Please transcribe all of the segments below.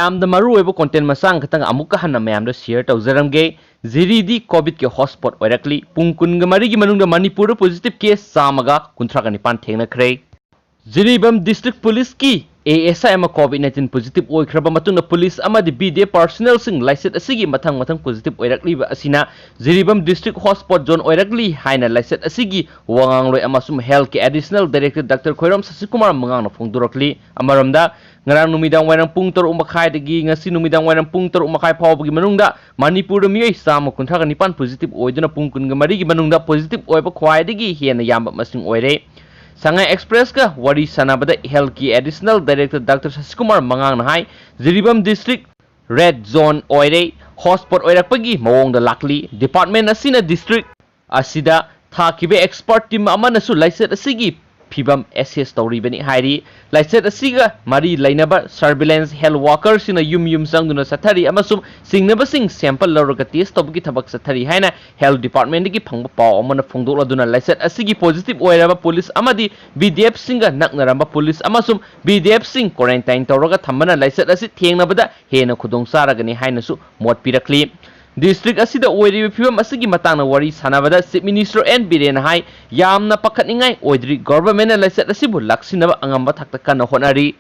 ꯌꯥꯝꯅ ꯃꯔꯨꯑꯣꯏꯕ ꯀꯣꯟꯇꯦꯟ ꯃꯆꯥꯡ ꯈꯛꯇꯪ ꯑꯃꯨꯛꯀ ꯍꯟꯅ ꯃꯌꯥꯝꯗ ꯁꯦꯌꯔ ꯇꯧꯖꯔꯝꯒꯦ ꯖꯤꯔꯤꯗꯤ ꯀꯣꯚꯤꯗ के हॉटस्पॉट ओइरक्ली पुंग 23 गी मनुंग मणिपुर पॉजिटिव केस 139 थेंगनखरे जिरीबम डिस्ट्रिक्ट पुलिस की ASI कोविड-19 पॉजिटिव ओइखरबा मतुंग पुलिस अमदि BDF पर्सनल सिंग लाइसेट असिगी मथंग मथंग पॉजिटिव ओइरक्लीबा असिना जिरीबम डिस्ट्रिक्ट हॉटस्पॉट जोन ओइरक्ली हाइना लाइसेट असिगी वांगलोय अमसुम हेल्थ के additional director doctor Khoiram Shashikumar मंगांगना फोंदोरक्ली अमरमदा ngarang numidang wairang pung 3 makhai dagi ngasi numidang wairang pung 3 makhai phawbagi manungda manipur miyoi sama kunthraga nipan positive oiduna pung 23 gi manungda positive oiba khwai dagi hena yamba masing oire Sangai Express ka wari sanabada health ki additional director Dr. Shasikumar Mangang na hai Jiribam district red zone oire hotspot oirakpagi mawong da lakli department asina district asida thakibe expert team amana su license asigi Pibam SS story bani hairi license asiga mari lainaba surveillance health workers sina yum sangduna sathari amasum singnaba sing sample lawraga test tobgi thabak sathari haina health department gi phangba paw amana phongdok laduna license asigi positive oiraba police amadi BDF singa naknaramba police amasum BDF sing quarantine tawraga thambana license asi thengnabada hena khudong saragani haina su mot pirakli District asida oiri phibam asigi matangna wari sanabada Chief Minister N Biren hai yamna pakhatningai oidri government license asibu laksinaba angamba thakta kana honari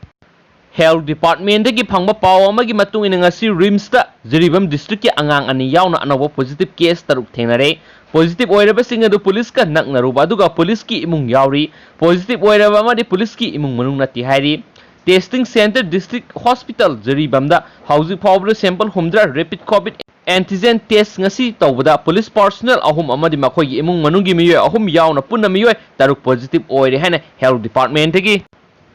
Health Department dagi phangba paw amagi matung ina ngasi RIMS ta Jiribam district ki angang ani yauna anawa positive case taruk thengnare positive oiraba singa du police ka naknaruba duga police ki imung yauri positive oiraba amadi police ki imung manung nati hairi Testing Center District Hospital Jiribam da housing power sample humdra rapid COVID antigen test ngasi tawbada police personnel ahum amadi makhoi gi imung manungi miyoi ahum yauna punna miyoi taruk positive oire hana health department gi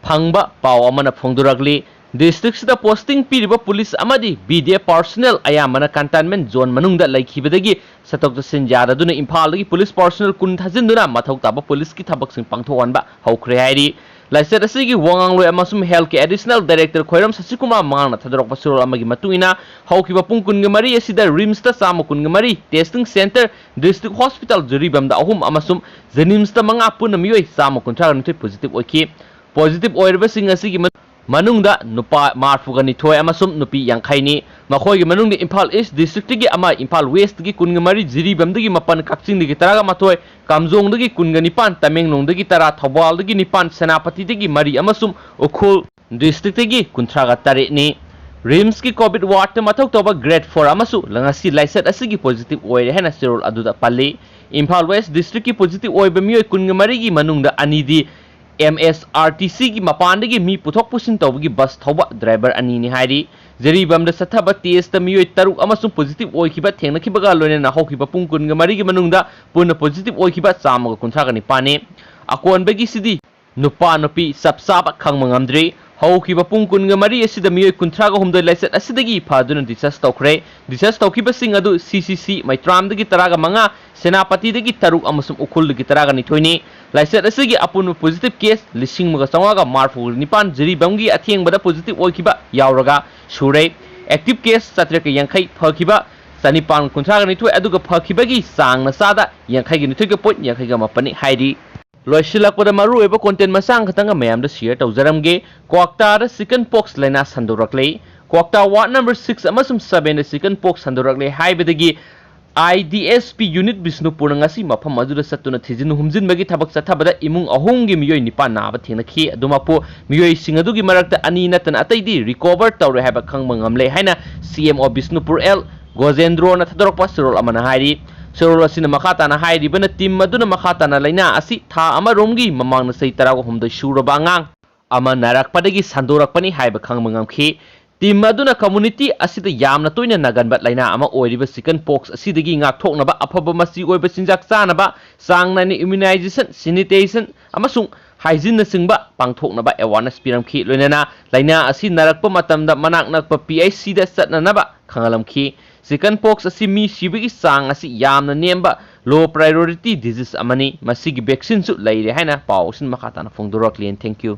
phangba paw amana phongduragli district sida posting piriba police amadi BDF personnel ayamana cantonment zone manungda laikhibadagi satok sinjada duna imphal gi police personnel kun thajinduna mathau taba police ki thabak sing pangthoanba haukhre hairi License asigi wangangloi amasum health ke additional director Khoiram Shasikumar Mangna thadorok pasirol amagi matuina haukiba pung 23 asida RIMS ta sama 23 testing center district hospital Jiribam da ahum amasum Jenims ta manga punna miyoi sama 39 positive oiki positive oirba sing asigi manungda nupa marfuga ni thoi amasum nupi yangkhai ni makhoi gi manungdi Imphal East district gi ama Imphal West gi 23 Jiribam dagi mapan Kakching dagi taraga mathoi Kamjong dagi 29 Tamenglong dagi tara Thawal dagi 9 Senapati dagi mari amasum Ukhul district dagi kunthraga tare ni RIMS ki COVID ward ta mathau toba grade 4 amasu langasi license asigi positive oire hena serol aduda palli Imphal West district ki positive oiba miyoi 23 gi manungda anidi MSRTC की मपान की मी पुथोक पुसिन तौबगी बस थौबा driver अनि नि हाइरी Jiribam da sathaba test miyoi taruk amasung positive oikiba thengnakibaga loinena haukiba pung 23 gi manungda punna positive oikiba chamaga kunthraga nipane akonbagi sidi nupa nupi sapsaba khangmangamdri haukiba pung 23 asida miyoi kunthraga humdoi license asidagi phaduna discharge tawkhre discharge tawkiba sing adu CCC Maitram dagi taraga manga Senapati dagi taruk amasum ukhul dagi taraga nithoini license asigi apun positive case lising maga sangaga marfu nipan Jiribam gi athengbada positive oikiba yauraga sure active case satreka yankhai phakiba sanipan kunthraga nithoi aduga phakibagi sangna sada yankhai gi nithoi ga point yankhai ga mapani hairi loisilakpada maru eba content masang khatanga mayamda share tawjaramge Kwakta da chicken pox laina sandorakle Kwakta ward number 6 amasum 7 da chicken pox sandorakle haibadagi IDSP unit Bisnupur ngasi mafam aduda satuna thijin humjin bagi thabak chathabada imung ahunggi miyoi nipa naba thenakhi adumapo miyoi singadugi marakta ani natan ataidi recover tawre haba khangma ngamle haina CMO Bisnupur L Gojendro na thadorok pasirol amana hairi Serol asina makata na hairi bana team maduna makata na laina asi tha ama romgi mamang na sei tarago humdoi suraba ngang ama narakpadagi sandorakpani haiba khangma ngamkhi Team aduna community asida yamna toina naganbat laina ama oiriba chicken pox asidagi ngak thoknaba afaba masi oiba sinjak chanaba sangna ni immunization sanitation amasung hygiene na singba pangthoknaba awareness piramkhi loinana laina asi narakpa matamda manak nakpa PIC da satnanaba khangalamkhi chicken pox asi mi sibigi sang asi yamna nemba low priority disease amani masigi vaccine su laire haina pawsin makata na phongdorak lien thank you